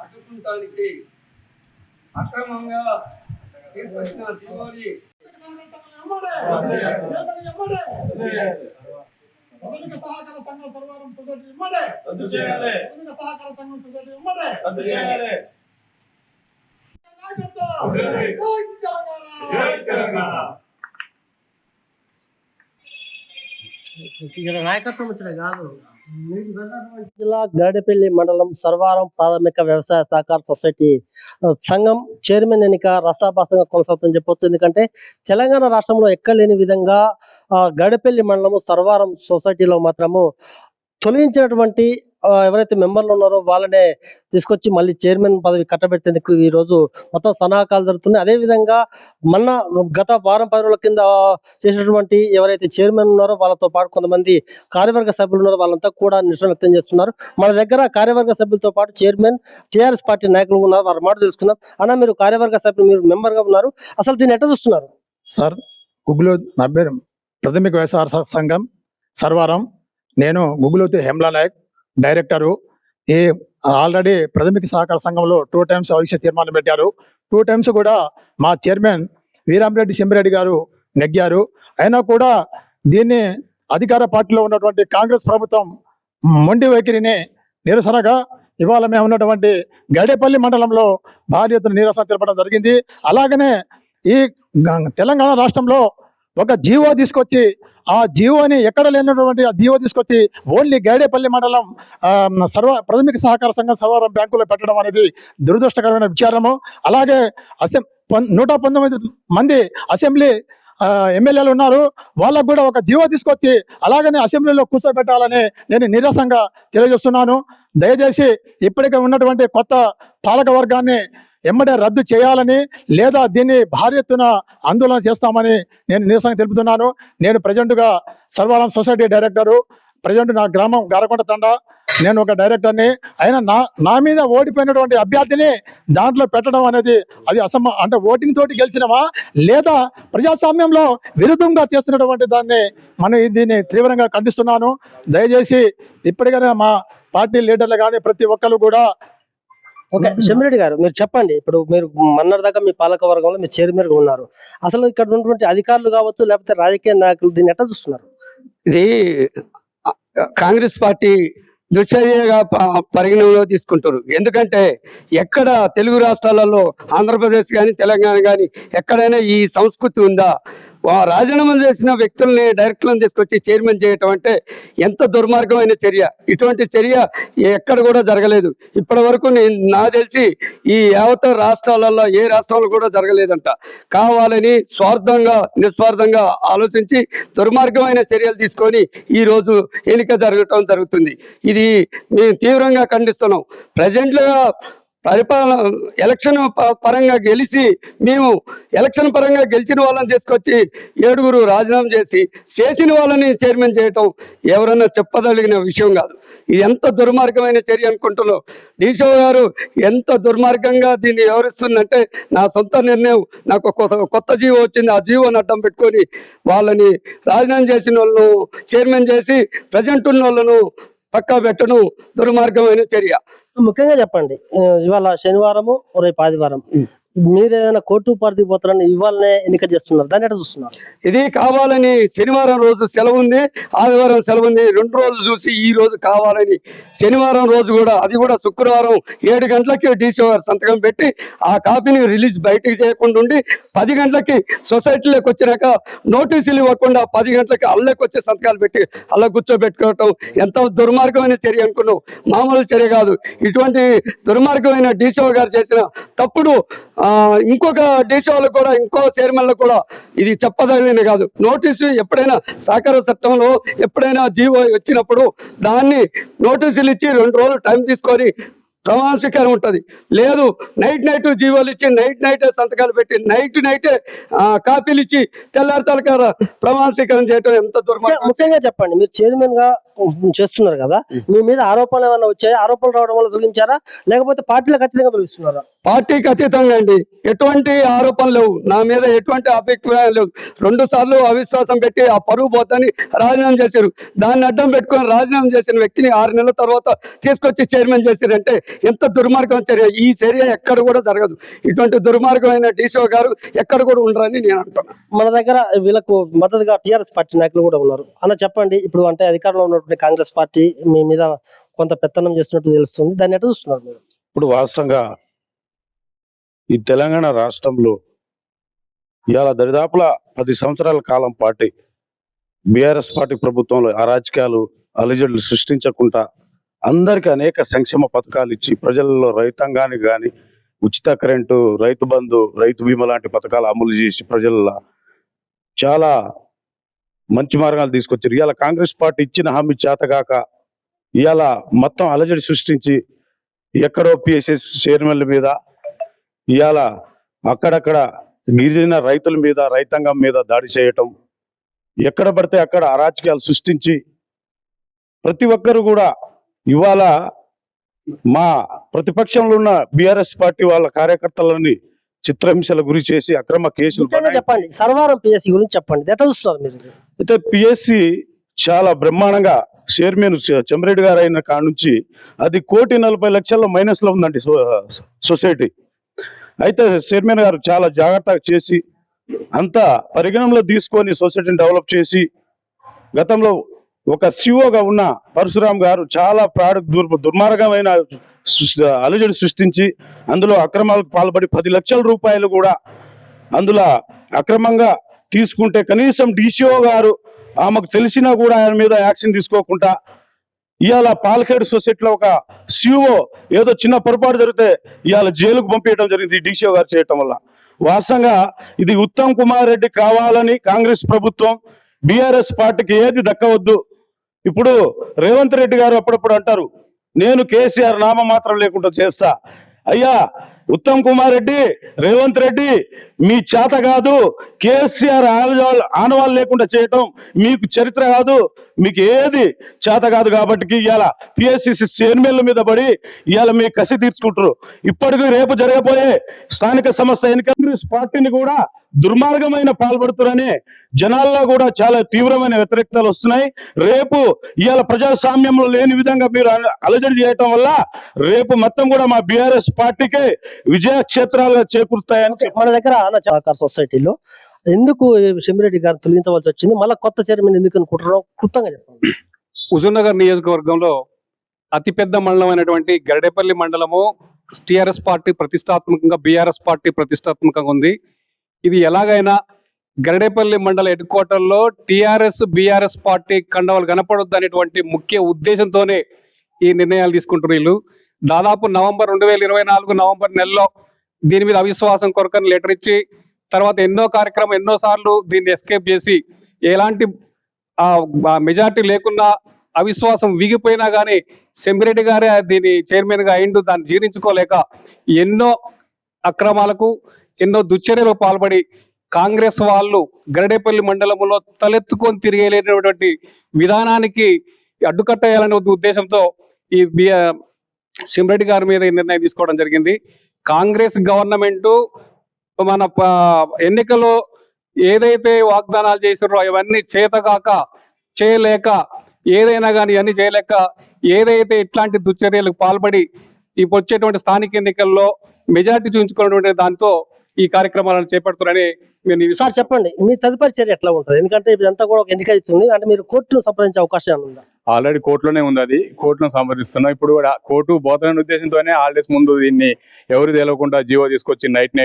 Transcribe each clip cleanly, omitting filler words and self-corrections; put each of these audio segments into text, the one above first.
అడ్డుకుంటానికి అక్రమంగా తీసుకొచ్చిన జీవోని సహకార సంఘం సర్వారం సొసైటీ ఇమ్మడే రద్దు చేయాలి. సహకార సంఘం సొసైటీ ఇమ్మడే రద్దు చేయాలి. నాయకత్వం వచ్చిన కాదు. జిల్లా గాడేపల్లి మండలం సర్వారం ప్రాథమిక వ్యవసాయ సహకార సొసైటీ సంఘం చైర్మన్ ఎన్నిక రసాభాసంగా కొనసాగుతుందని చెప్పొచ్చు. ఎందుకంటే తెలంగాణ రాష్ట్రంలో ఎక్కడ లేని విధంగా గాడేపల్లి మండలము సర్వారం సొసైటీలో మాత్రము తొలగించినటువంటి ఎవరైతే మెంబర్లు ఉన్నారో వాళ్ళనే తీసుకొచ్చి మళ్ళీ చైర్మన్ పదవి కట్టబెట్టేందుకు ఈ రోజు మొత్తం సన్నాహకాలు జరుగుతున్నాయి. అదే విధంగా గత వారం 10 రోజుల కింద చేసినటువంటి ఎవరైతే చైర్మన్ ఉన్నారో వాళ్ళతో పాటు కొంతమంది కార్యవర్గ సభ్యులు ఉన్నారో వాళ్ళంతా కూడా నిరసన వ్యక్తం చేస్తున్నారు. మన దగ్గర కార్యవర్గ సభ్యులతో పాటు చైర్మన్ టీఆర్ఎస్ పార్టీ నాయకులు ఉన్నారు. వారి మాట తెలుసుకుందాం. అన్న, మీరు కార్యవర్గ సభ్యులు, మీరు మెంబర్ గా ఉన్నారు, అసలు దీన్ని ఎట్లా చూస్తున్నారు? సార్, గుగ్గులో నా పేరు ప్రాథమిక వ్యవసాయ సంఘం సర్వారం. నేను గుగ్గులోతి హెమ్లా నాయక్ డైరెక్టరు. ఈ ఆల్రెడీ ప్రాథమిక సహకార సంఘంలో 2 times అవిశ్వాస తీర్మానం పెట్టారు. 2 times కూడా మా చైర్మన్ వీరామిరెడ్డి సింబిరెడ్డి గారు నెగ్గారు. అయినా కూడా దీన్ని అధికార పార్టీలో ఉన్నటువంటి కాంగ్రెస్ ప్రభుత్వం మొండి వైఖరిని నిరసనగా ఇవాళ మేము ఉన్నటువంటి గడేపల్లి మండలంలో భారీ ఎత్తున నిరసన తెలపడం జరిగింది. అలాగనే ఈ తెలంగాణ రాష్ట్రంలో ఒక జీవో తీసుకొచ్చి ఆ జీవోని ఎక్కడ లేనటువంటి ఆ జీవో తీసుకొచ్చి ఓన్లీ గైడేపల్లి మండలం ప్రాథమిక సహకార సంఘం సర్వారం బ్యాంకులో పెట్టడం అనేది దురదృష్టకరమైన విచారము. అలాగే 119 మంది అసెంబ్లీ ఎమ్మెల్యేలు ఉన్నారు. వాళ్ళకు కూడా ఒక జీవో తీసుకొచ్చి అలాగనే అసెంబ్లీలో కూర్చోబెట్టాలని నేను నిరసనగా తెలియజేస్తున్నాను. దయచేసి ఇప్పటికే ఉన్నటువంటి కొత్త పాలక వర్గాన్ని ఎమ్మడే రద్దు చేయాలని, లేదా దీన్ని భారీ ఎత్తున ఆందోళన చేస్తామని నేను నిరసన తెలుపుతున్నాను. నేను ప్రజెంట్గా సర్వారం సొసైటీ డైరెక్టరు. ప్రజెంట్ నా గ్రామం గారకొండ తండ. నేను ఒక డైరెక్టర్ని. అయినా నా మీద ఓడిపోయినటువంటి అభ్యర్థిని దాంట్లో పెట్టడం అనేది అది అంటే ఓటింగ్ తోటి గెలిచినవా లేదా ప్రజాస్వామ్యంలో విరుద్ధంగా చేస్తున్నటువంటి దాన్ని దీన్ని తీవ్రంగా ఖండిస్తున్నాను. దయచేసి ఇప్పటికైనా మా పార్టీ లీడర్లు కానీ ప్రతి ఒక్కరు కూడా. ఓకే, శంభిరెడ్డి గారు, మీరు చెప్పండి. ఇప్పుడు మీరు మొన్నటిదాకా మీ పాలక వర్గంలో మీరు చైర్మన్ గా ఉన్నారు. అసలు ఇక్కడ ఉన్నటువంటి అధికారులు కావచ్చు, లేకపోతే రాజకీయ నాయకులు దీన్ని ఎట్లా చూస్తున్నారు? ఇది కాంగ్రెస్ పార్టీ దుశ్చర్యగా పరిగణనలో తీసుకుంటారు. ఎందుకంటే ఎక్కడ తెలుగు రాష్ట్రాలలో ఆంధ్రప్రదేశ్ కానీ తెలంగాణ కానీ ఎక్కడైనా ఈ సంస్కృతి ఉందా? రాజీనామా చేసిన వ్యక్తుల్ని డైరెక్టర్లను తీసుకొచ్చి చైర్మన్ చేయటం అంటే ఎంత దుర్మార్గమైన చర్య. ఇటువంటి చర్య ఎక్కడ కూడా జరగలేదు ఇప్పటి వరకు. నా తెలిసి ఈ యావత రాష్ట్రాలలో ఏ రాష్ట్రంలో కూడా జరగలేదంట. కావాలని నిస్వార్థంగా ఆలోచించి దుర్మార్గమైన చర్యలు తీసుకొని ఈరోజు ఎన్నిక జరగటం జరుగుతుంది. ఇది మేము తీవ్రంగా ఖండిస్తున్నాం. ప్రజెంట్గా ఎలక్షన్ పరంగా గెలిచి మేము ఎలక్షన్ పరంగా గెలిచిన వాళ్ళని తీసుకొచ్చి 7గురు రాజీనామా చేసిన వాళ్ళని చైర్మన్ చేయటం ఎవరన్నా చెప్పదలిగిన విషయం కాదు. ఇది ఎంత దుర్మార్గమైన చర్య అనుకుంటున్నాం. డీసో గారు ఎంత దుర్మార్గంగా దీన్ని వ్యవహరిస్తుందంటే, నా సొంత నిర్ణయం, నాకు కొత్త జీవో వచ్చింది, ఆ జీవోని అడ్డం పెట్టుకొని వాళ్ళని రాజీనామా చేసిన వాళ్ళను చైర్మన్ చేసి ప్రజెంట్ ఉన్న వాళ్ళను పక్కా పెట్టడం దుర్మార్గమైన చర్య. ముఖ్యంగా చెప్పండి, ఇవాళ శనివారము, రేపు ఆదివారం, మీరు ఏదైనా కోర్టు పరిధికి పోతారని ఇవాళనే ఎన్నిక చేస్తున్నారు, దాన్ని ఎట్లా చూస్తున్నారు? ఇది కావాలని శనివారం రోజు సెలవు ఉంది, ఆదివారం సెలవు ఉంది, 2 రోజులు చూసి ఈ రోజు కావాలని శనివారం రోజు కూడా, అది కూడా శుక్రవారం 7 గంటలకి డీసీ గారు సంతకం పెట్టి ఆ కాపీని రిలీజ్ బయటకు చేయకుండా ఉండి 10 గంటలకి సొసైటీలోకి వచ్చినాక నోటీసులు ఇవ్వకుండా 10 గంటలకి అల్లకి వచ్చే సంతకాలు పెట్టి అల్ల కూర్చోబెట్టుకోవటం ఎంత దుర్మార్గమైన చర్య అనుకున్నావు. మామూలు చర్య కాదు. ఇటువంటి దుర్మార్గమైన డీసీ గారు చేసిన తప్పుడు ఇంకొక డీసీలకు కూడా, ఇంకో చైర్మన్లకు కూడా ఇది చెప్పదగినది కాదు. నోటీసు ఎప్పుడైనా సహకార చట్టంలో ఎప్పుడైనా జీవో వచ్చినప్పుడు దాన్ని నోటీసులు ఇచ్చి 2 రోజులు టైం తీసుకొని ప్రమాణ స్వీకారం ఉంటుంది. లేదు, నైట్ జీవోలు ఇచ్చి నైటే సంతకాలు పెట్టి నైటే కాపీలు ఇచ్చి తెల్లారి తలకార ప్రమాణ స్వీకారం చేయటం ఎంత దుర్మార్గం. ముఖ్యంగా చెప్పండి, మీరు చైర్మన్ గా చేస్తున్నారు కదా, మీ మీద ఆరోపణలు ఏమైనా వచ్చాయి? ఆరోపణలు రావడం వల్ల తొలగించారా, లేకపోతే పార్టీలకు అతీతంగా తొలగిస్తున్నారా? పార్టీకి అతీతంగా అండి, ఎటువంటి ఆరోపణలు లేవు నా మీద, ఎటువంటి అభిప్రాయాలు లేవు. 2 సార్లు అవిశ్వాసం పెట్టి ఆ పరువు పోతని రాజీనామా చేశారు. దాన్ని అడ్డం పెట్టుకొని రాజీనామా చేసిన వ్యక్తిని 6 నెలల తర్వాత తీసుకొచ్చి చైర్మన్ చేశారంటే ఎంత దుర్మార్గం చర్య! ఈ చర్య ఎక్కడ కూడా జరగదు. ఇటువంటి దుర్మార్గమైన డీసీఓ గారు ఎక్కడ కూడా ఉండరని నేను అంటున్నాను. మన దగ్గర వీళ్ళకు మద్దతుగా టీఆర్ఎస్ పార్టీ నాయకులు కూడా ఉన్నారు అన్న, చెప్పండి. ఇప్పుడు అంటే అధికారంలో ఉన్నటువంటి కాంగ్రెస్ పార్టీ మీ మీద కొంత పెత్తనం చేస్తున్నట్టు తెలుస్తుంది, దాన్ని ఎట్లా చూస్తున్నారు మీరు? ఇప్పుడు వాస్తవంగా ఈ తెలంగాణ రాష్ట్రంలో ఇవాళ దరిదాపుల 10 సంవత్సరాల కాలం పాటు బీఆర్ఎస్ పార్టీ ప్రభుత్వంలో అరాజకాలు అలజడులు సృష్టించకుండా అందరికీ అనేక సంక్షేమ పథకాలు ఇచ్చి ప్రజలలో రైతాంగానికి కానీ ఉచిత కరెంటు, రైతు బంధు, రైతు బీమా లాంటి పథకాలు అమలు చేసి ప్రజల్లో చాలా మంచి మార్గాలు తీసుకొచ్చారు. ఇవాళ కాంగ్రెస్ పార్టీ ఇచ్చిన హామీ చేతగాక ఇవాళ మొత్తం అలజడి సృష్టించి ఎక్కడో పిఎస్ఎస్ చైర్మన్ల మీద, ఇవాళ అక్కడక్కడ గిరిజన రైతుల మీద, రైతాంగం మీద దాడి చేయటం, ఎక్కడ పడితే అక్కడ అరాచకాలు సృష్టించి ప్రతి ఒక్కరు కూడా ఇవాళ మా ప్రతిపక్షంలో ఉన్న బీఆర్ఎస్ పార్టీ వాళ్ళ కార్యకర్తలని చిత్రహింసల గురి చేసి అక్రమ కేసులు చెప్పండి. సర్వారం పిఎస్సి గురించి చెప్పండి, ఎట్లా చూస్తున్నారు మీరు? అయితే పిఎస్సి చాలా బ్రహ్మాండంగా చైర్మన్ చెంబరెడ్డి గారు అయిన కాడ నుంచి అది 1,40,00,000 మైనస్ లో ఉందండి సొసైటీ. అయితే చైర్మన్ గారు చాలా జాగ్రత్తగా చేసి అంతా పరిగణనలో తీసుకొని సొసైటీని డెవలప్ చేసి, గతంలో ఒక సిఓగా ఉన్న పరశురాం గారు చాలా దుర్మార్గమైన అలజడి సృష్టించి అందులో అక్రమాలకు పాల్పడి 10 లక్షల రూపాయలు కూడా అందులో అక్రమంగా తీసుకుంటే కనీసం డిసిఓ గారు ఆమెకు తెలిసినా కూడా ఆయన మీద యాక్షన్ తీసుకోకుండా ఇవాళ పాలకేడు సొసైటీలో ఒక సిఓ ఏదో చిన్న పొరపాటు జరిగితే ఇవాళ జైలుకు పంపించడం జరిగింది డిసిఓ గారు చేయటం వల్ల. వాస్తవంగా ఇది ఉత్తమ్ కుమార్ రెడ్డి కావాలని కాంగ్రెస్ ప్రభుత్వం బీఆర్ఎస్ పార్టీకి ఏది దక్కవద్దు. ఇప్పుడు రేవంత్ రెడ్డి గారు అప్పుడప్పుడు అంటారు, నేను కేసీఆర్ నామమాత్రం లేకుండా చేస్తా. అయ్యా ఉత్తమ్ కుమార్ రెడ్డి, రేవంత్ రెడ్డి, మీ చేత కాదు కేసీఆర్ ఆనవాళ్ళు లేకుండా చేయటం మీకు చరిత్ర కాదు, మీకు ఏది చేత కాదు. కాబట్టి ఇవాళ పిఎస్సిసి చైర్మన్ల మీద పడి ఇవాళ మీ కసి తీర్చుకుంటారు. ఇప్పటికీ రేపు జరగబోయే స్థానిక సంస్థ ఎన్నికల కాంగ్రెస్ పార్టీని కూడా దుర్మార్గమైన పాల్పడుతున్నారని జనాల్లో కూడా చాలా తీవ్రమైన వ్యతిరేకతలు వస్తున్నాయి. రేపు ఇవాళ ప్రజాస్వామ్యంలో లేని విధంగా మీరు అలజడి చేయటం వల్ల రేపు మొత్తం కూడా మా బీఆర్ఎస్ పార్టీకే విజయ క్షేత్రాలుగా చేకూరుతాయని మన దగ్గర సహకార సొసైటీలో ఎందుకు చెంబిరెడ్డి గారు తొలగించవలసి వచ్చింది, మళ్ళీ కొత్త చైర్మన్ ఎందుకు అనుకుంటున్నారో క్లుప్తంగా చెప్పండి. హుజూర్నగర్ నియోజకవర్గంలో అతిపెద్ద మండలం అయినటువంటి గరిడేపల్లి మండలము టిఆర్ఎస్ పార్టీ ప్రతిష్టాత్మకంగా, బీఆర్ఎస్ పార్టీ ప్రతిష్టాత్మకంగా ఉంది. ఇది ఎలాగైనా గరిడేపల్లి మండల హెడ్ క్వార్టర్లో టిఆర్ఎస్ బీఆర్ఎస్ పార్టీ కండవలు కనపడొద్దు అనేటువంటి ముఖ్య ఉద్దేశంతోనే ఈ నిర్ణయాలు తీసుకుంటున్నారు. వీళ్ళు దాదాపు నవంబర్ 2024 నవంబర్ నెలలో దీని మీద అవిశ్వాసం కొరకని లెటర్ ఇచ్చి తర్వాత ఎన్నో సార్లు దీన్ని ఎస్కేప్ చేసి ఎలాంటి మెజార్టీ లేకున్నా అవిశ్వాసం వీగిపోయినా కానీ చెంబిరెడ్డి గారే దీని చైర్మన్గా అయిండు. దాన్ని జీర్ణించుకోలేక ఎన్నో అక్రమాలకు, ఎన్నో దుశ్చర్యలకు పాల్పడి కాంగ్రెస్ వాళ్ళు గరిడేపల్లి మండలంలో తలెత్తుకొని తిరిగేలేనటువంటి విధానానికి అడ్డుకట్టేయాలనే ఉద్దేశంతో ఈ చెంబిరెడ్డి గారి మీద ఈ నిర్ణయం తీసుకోవడం జరిగింది. కాంగ్రెస్ గవర్నమెంట్ మన ఎన్నికల్లో ఏదైతే వాగ్దానాలు చేసారో అవన్నీ చేతగాక, చేయలేక, ఏదైనా కానీ ఇవన్నీ చేయలేక ఏదైతే ఇట్లాంటి దుశ్చర్యలకు పాల్పడి ఇప్పుడు వచ్చేటువంటి స్థానిక ఎన్నికల్లో మెజార్టీ చూపించుకున్నటువంటి దాంతో ఈ కార్యక్రమాలను చేపడుతున్నారని నేను సార్ చెప్పండి, మీ తదుపరి చర్య ఎట్లా ఉంటుంది? ఎందుకంటే ఇదంతా కూడా ఒక ఎన్నిక ఇస్తుంది, అంటే మీరు కోర్టును సంప్రదించే అవకాశం ఉందా? ఆల్రెడీ కోర్టులోనే ఉంది, అది కోర్టును సంప్రదిస్తున్నాం. ఇప్పుడు కూడా కోర్టు పోతున్న ఉద్దేశంతోనే హాలిడేస్ ముందు దీన్ని ఎవరు తెలియకుండా జీవో తీసుకొచ్చి నైట్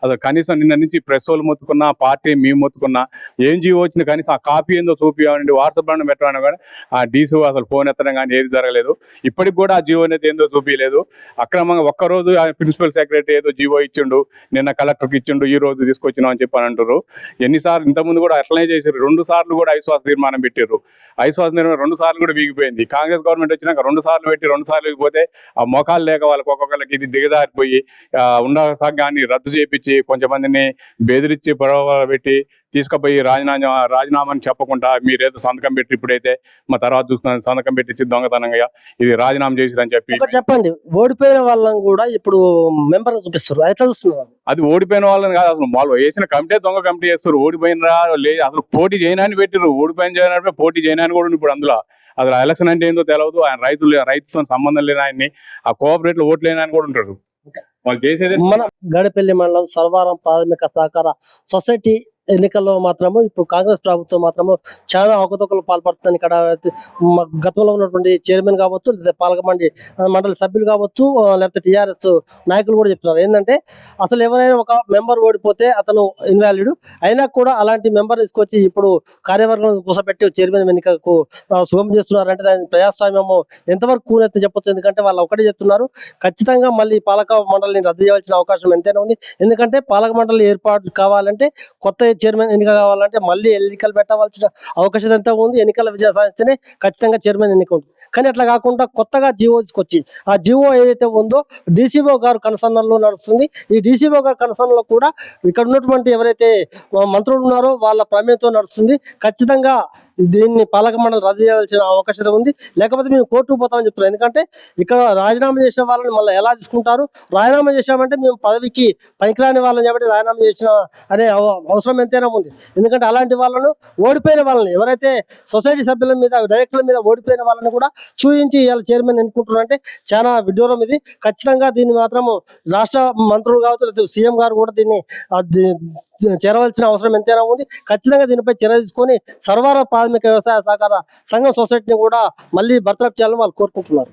అసలు కనీసం నిన్న నుంచి ప్రెస్ వాళ్ళు మొత్తుకున్నా, పార్టీ మేము మొత్తుకున్నా, ఏం జీవో వచ్చింది కనీసం ఆ కాపీ ఏందో చూపించండి, వాట్సాప్ లో పెట్టమని కూడా ఆ డీసీ అసలు ఫోన్ ఎత్తడం కానీ ఏది జరగలేదు. ఇప్పటికి కూడా ఆ జీవో అనేది ఏందో చూపించలేదు. అక్రమంగా ఒక్కరోజు ప్రిన్సిపల్ సెక్రటరీ ఏదో జీవో ఇచ్చిండు, నిన్న కలెక్టర్కి ఇచ్చిండు, ఈ రోజు తీసుకొచ్చినాం అని చెప్పి అని అంటారు. ఎన్నిసార్లు ఇంతకుముందు కూడా అట్లనే చేశారు. 2 సార్లు కూడా అవిశ్వాస తీర్మానం పెట్టారు. అవిశ్వాస తీర్మానం 2 సార్లు కూడా వీగిపోయింది. కాంగ్రెస్ గవర్నమెంట్ వచ్చినాక 2 సార్లు పెట్టి 2 సార్లు వీగిపోతే ఆ మోకాలు లేక వాళ్ళకి ఒక్కొక్కరికి ఇది దిగజారిపోయి ఉన్న సంఘాన్ని రద్దు చేయించి కొంచెమందిని బెదిరించి పొడవ పెట్టి తీసుకుపోయి రాజీనామాని చెప్పకుండా మీరేదో సంతకం పెట్టి ఇప్పుడైతే మా తర్వాత చూస్తున్నాను సంతకం పెట్టించి దొంగతనంగా ఇది రాజీనామా చేసిరని చెప్పి ఒకటి చెప్పండి, ఓడిపోయిన వాళ్ళని కూడా ఇప్పుడు మెంబర్ చూపిస్తారు, అది ఎట్లా చూస్తున్నారు? అది ఓడిపోయిన వాళ్ళని కాదు, అసలు వాళ్ళు వేసిన కమిటీ దొంగ కమిటీ చేస్తారు. ఓడిపోయినరా అసలు పోటీ చేయనని పెట్టిరు, ఓడిపోయిన చేయనప్పుడు పోటీ చేయనని కూడా ఇప్పుడు అందులో అసలు ఎలక్షన్ అంటే ఏందో తెలియదు. ఆయన రైతుతో సంబంధం లేని ఆయన్ని ఆ కోఆపరేటివ్ ఓట్లు లేని కూడా ఉంటారు. వాళ్ళు చేసేది మన గడపల్లి మండలం సర్వారం ప్రాథమిక సహకార సొసైటీ ఎన్నికల్లో మాత్రము ఇప్పుడు కాంగ్రెస్ ప్రభుత్వం మాత్రము చాలా అవకతవకలు పాల్పడుతుంది. ఇక్కడ గతంలో ఉన్నటువంటి చైర్మన్ కావచ్చు, లేదా పాలకమండలి మండలి సభ్యులు కావచ్చు, లేకపోతే టీఆర్ఎస్ నాయకులు కూడా చెప్తున్నారు ఏంటంటే అసలు ఎవరైనా ఒక మెంబర్ ఓడిపోతే అతను ఇన్వాలిడ్ అయినా కూడా అలాంటి మెంబర్ తీసుకొచ్చి ఇప్పుడు కార్యవర్గం కూసపెట్టి చైర్మన్ ఎన్నికకు సుగమం చేస్తున్నారు. అంటే దాని ప్రజాస్వామ్యము ఎంతవరకు కూనెత్తి చెప్పొచ్చు. ఎందుకంటే వాళ్ళు ఒకటే చెప్తున్నారు, ఖచ్చితంగా మళ్ళీ పాలక మండలిని రద్దు చేయాల్సిన అవకాశం ఎంతైనా ఉంది. ఎందుకంటే పాలక మండలి ఏర్పాటు కావాలంటే, కొత్త చైర్మన్ ఎన్నిక కావాలంటే మళ్ళీ ఎన్నికలు పెట్టవలసిన అవకాశం ఎంత ఉంది. ఎన్నికల విజయం సాధిస్తేనే ఖచ్చితంగా చైర్మన్ ఎన్నిక ఉంటుంది. కానీ అట్లా కాకుండా కొత్తగా జీవో తీసుకొచ్చి ఆ జీవో ఏదైతే ఉందో డీసీఓ గారు కన్సర్న్లో నడుస్తుంది. ఈ డీసీఓ గారు కన్సర్న్లో కూడా ఇక్కడ ఉన్నటువంటి ఎవరైతే మంత్రులు ఉన్నారో వాళ్ళ ప్రమేయంతో నడుస్తుంది. ఖచ్చితంగా దీన్ని పాలక మండలి రద్దు చేయాల్సిన అవకాశం ఉంది. లేకపోతే మేము కోర్టుకు పోతామని చెప్తున్నాం. ఎందుకంటే ఇక్కడ రాజీనామా చేసిన వాళ్ళని మళ్ళీ ఎలా తీసుకుంటారు? రాజీనామా చేసామంటే మేము పదవికి పనికిరాని వాళ్ళని కాబట్టి రాజీనామా చేసిన అనే అవసరం ఎంతైనా ఉంది. ఎందుకంటే అలాంటి వాళ్ళను, ఓడిపోయిన వాళ్ళని, ఎవరైతే సొసైటీ సభ్యుల మీద, డైరెక్టర్ల మీద ఓడిపోయిన వాళ్ళని కూడా చూపించి ఇవాళ చైర్మన్ ఎన్నుకుంటున్నారంటే చాలా విడ్డూరం ఇది. ఖచ్చితంగా దీన్ని మాత్రము రాష్ట్ర మంత్రులు కావచ్చు, లేకపోతే సీఎం గారు కూడా దీన్ని చేరవలసిన అవసరం ఎంతైనా ఉంది. ఖచ్చితంగా దీనిపై చర్య తీసుకొని సర్వార ప్రాథమిక వ్యవసాయ సహకార సంఘం సొసైటీని కూడా మళ్ళీ బర్తరఫ్ చేయాలని వాళ్ళు కోరుకుంటున్నారు.